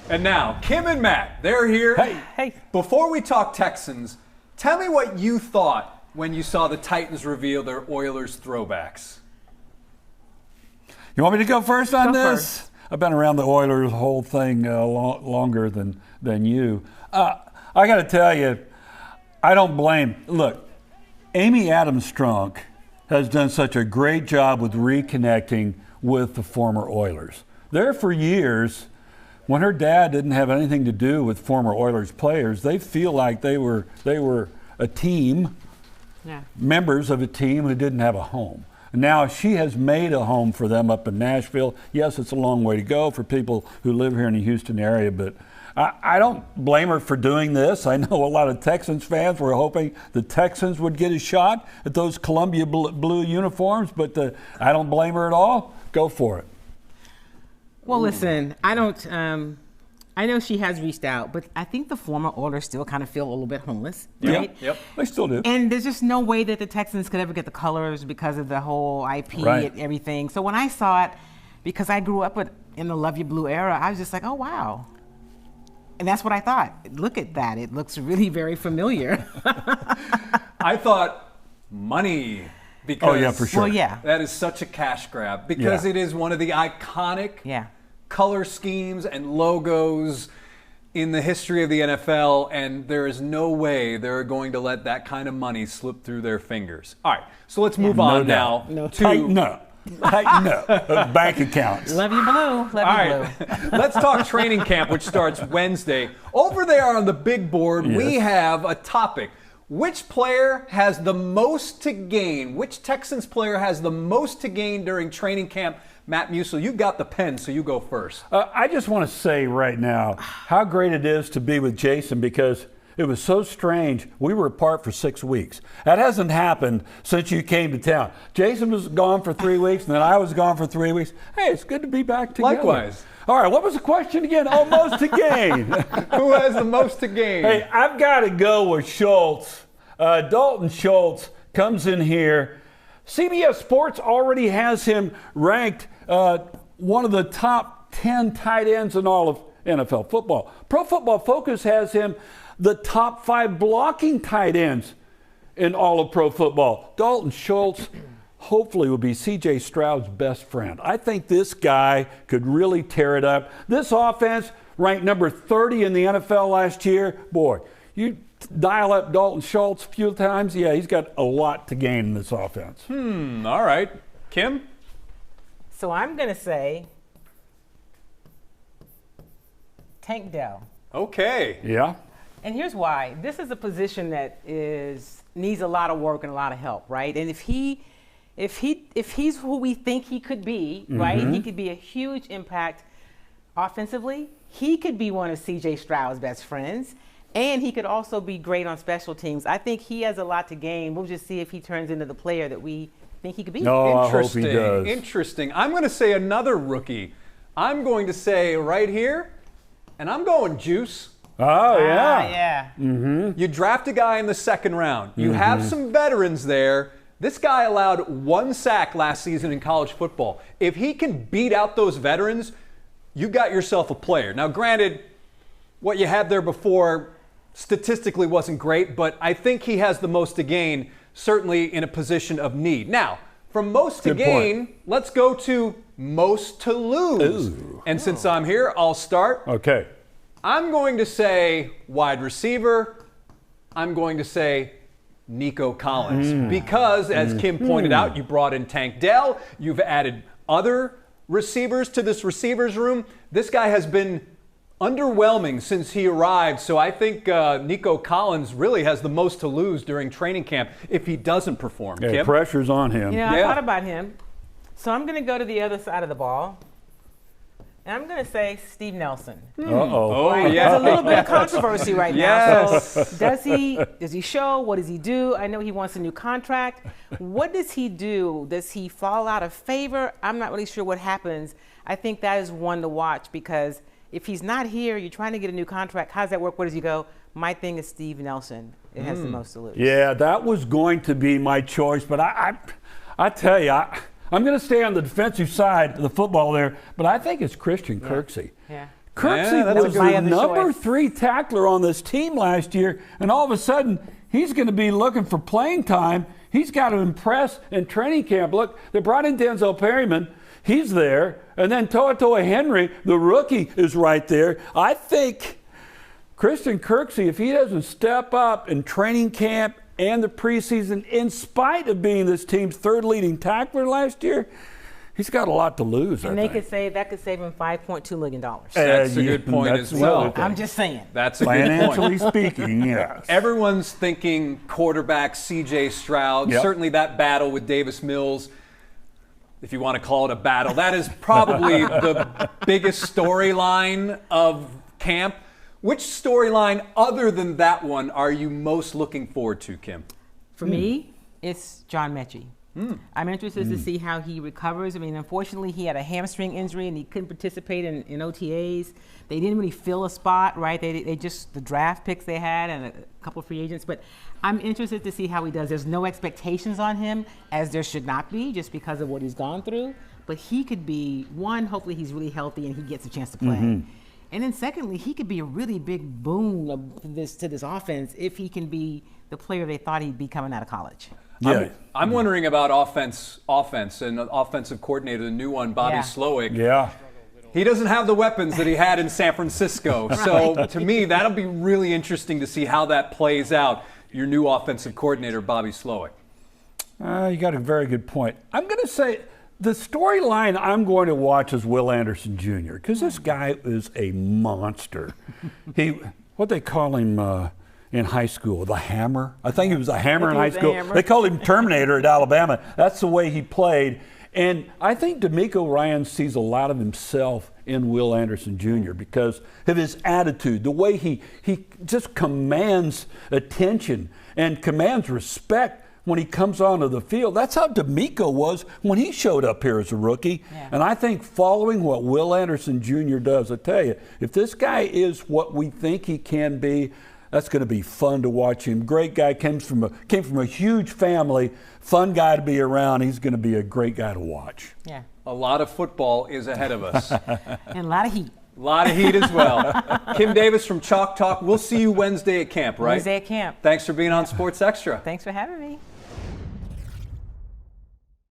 And now, Kim and Matt, they're here. Hey. Before we talk Texans, tell me what you thought when you saw the Titans reveal their Oilers throwbacks. You want me to go first on Go this? first. I've been around the Oilers whole thing longer than you. I got to tell you, I don't blame. Look, Amy Adams-Strunk has done such a great job with reconnecting with the former Oilers. There for years, when her dad didn't have anything to do with former Oilers players, they feel like they were a team, members of a team who didn't have a home. Now she has made a home for them up in Nashville. Yes, it's a long way to go for people who live here in the Houston area, but I don't blame her for doing this. I know a lot of Texans fans were hoping the Texans would get a shot at those Columbia blue uniforms, but I don't blame her at all. Go for it. Well, listen, I don't. I know she has reached out, but I think the former Oilers still kind of feel a little bit homeless, right? Yep. They still do. And there's just no way that the Texans could ever get the colors because of the whole IP and everything. So when I saw it, because I grew up in the Love You Blue era, I was just like, oh, wow. And that's what I thought. Look at that. It looks really very familiar. I thought money. Because for sure. Well, yeah. That is such a cash grab because it is one of the iconic color schemes and logos in the history of the NFL, and there is no way they're going to let that kind of money slip through their fingers. All right, so let's move on now to Tighten up. Bank accounts. Love you blue. Love you blue. Let's talk training camp, which starts Wednesday. Over there on the big board, we have a topic. Which player has the most to gain? Which Texans player has the most to gain during training camp? Matt Musil, you got the pen, so you go first. I just want to say right now how great it is to be with Jason because it was so strange. We were apart for 6 weeks. That hasn't happened since you came to town. Jason was gone for 3 weeks, and then I was gone for 3 weeks. Hey, it's good to be back together. Likewise. All right, what was the question again? Oh, most to gain. Who has the most to gain? Hey, I've got to go with Schultz. Dalton Schultz comes in here. CBS Sports already has him ranked one of the top 10 tight ends in all of NFL football. Pro Football Focus has him the top 5 blocking tight ends in all of pro football. Dalton Schultz hopefully will be C.J. Stroud's best friend. I think this guy could really tear it up. This offense ranked number 30 in the NFL last year. Boy, you dial up Dalton Schultz a few times, he's got a lot to gain in this offense. All right. Kim? So I'm going to say Tank Dell. Okay. Yeah. And here's why. This is a position that needs a lot of work and a lot of help, right? And if he's who we think he could be, right? He could be a huge impact offensively. He could be one of C.J. Stroud's best friends. And he could also be great on special teams. I think he has a lot to gain. We'll just see if he turns into the player that we think he could be. No, Interesting. I hope he does. Interesting. I'm going to say another rookie. I'm going to say right here, and I'm going Juice. Oh, yeah. Yeah. You draft a guy in the second round. You have some veterans there. This guy allowed 1 sack last season in college football. If he can beat out those veterans, you got yourself a player. Now, granted, what you had there before statistically wasn't great, but I think he has the most to gain, certainly in a position of need. Now, from most to gain, let's go to most to lose. And since I'm here, I'll start. Okay. I'm going to say wide receiver. I'm going to say Nico Collins. Because, as Kim pointed out, you brought in Tank Dell. You've added other receivers to this receivers room. This guy has been underwhelming since he arrived, so I think Nico Collins really has the most to lose during training camp if he doesn't perform. Yeah, Kim? pressure's on him. Yeah, I thought about him. So I'm going to go to the other side of the ball. And I'm going to say Steve Nelson. Uh-oh. Right? yeah. There's a little bit of controversy right Yes. now. So does he show? What does he do? I know he wants a new contract. What does he do? Does he fall out of favor? I'm not really sure what happens. I think that is one to watch because if he's not here, you're trying to get a new contract. How does that work? Where does he go? My thing is Steve Nelson. It has the most to lose. Yeah, that was going to be my choice, but I tell you, I'm going to stay on the defensive side of the football there, but I think it's Christian Kirksey. Yeah. Kirksey that's was a good the one. number choice. 3 tackler on this team last year, and all of a sudden he's going to be looking for playing time. He's got to impress in training camp. Look, they brought in Denzel Perryman. He's there. And then Toa Henry, the rookie, is right there. I think Christian Kirksey, if he doesn't step up in training camp and the preseason, in spite of being this team's 3rd leading tackler last year, he's got a lot to lose. And that could save him $5.2 million. That's a good point as well. I'm just saying. That's a good point. Financially speaking, yes. Everyone's thinking quarterback C.J. Stroud. Yep. Certainly that battle with Davis Mills, if you want to call it a battle, that is probably the biggest storyline of camp. Which storyline other than that one are you most looking forward to, Kim? For me, it's John Mechie. I'm interested to see how he recovers. I mean, unfortunately, he had a hamstring injury and he couldn't participate in OTAs. They didn't really fill a spot, right? They just, the draft picks they had and a couple of free agents. But I'm interested to see how he does. There's no expectations on him, as there should not be, just because of what he's gone through. But he could be, one, hopefully he's really healthy and he gets a chance to play. And then secondly, he could be a really big boon to this offense if he can be the player they thought he'd be coming out of college. Yeah. I'm wondering about offense and the offensive coordinator, the new one, Bobby Slowick. Yeah. He doesn't have the weapons that he had in San Francisco. So to me, that'll be really interesting to see how that plays out, your new offensive coordinator, Bobby Slowick. You got a very good point. I'm going to say the storyline I'm going to watch is Will Anderson Jr. because this guy is a monster. What they call him in high school, the Hammer. I think he was a Hammer in high school. They called him Terminator at Alabama. That's the way he played. And I think DeMeco Ryans sees a lot of himself in Will Anderson Jr. because of his attitude, the way he just commands attention and commands respect when he comes onto the field. That's how DeMeco was when he showed up here as a rookie. Yeah. And I think following what Will Anderson Jr. does, I tell you, if this guy is what we think he can be, that's going to be fun to watch him. Great guy, came from a huge family, fun guy to be around. He's going to be a great guy to watch. Yeah. A lot of football is ahead of us. And a lot of heat. A lot of heat as well. Kim Davis from Chalk Talk. We'll see you Wednesday at camp, right? Wednesday at camp. Thanks for being on Sports Extra. Thanks for having me.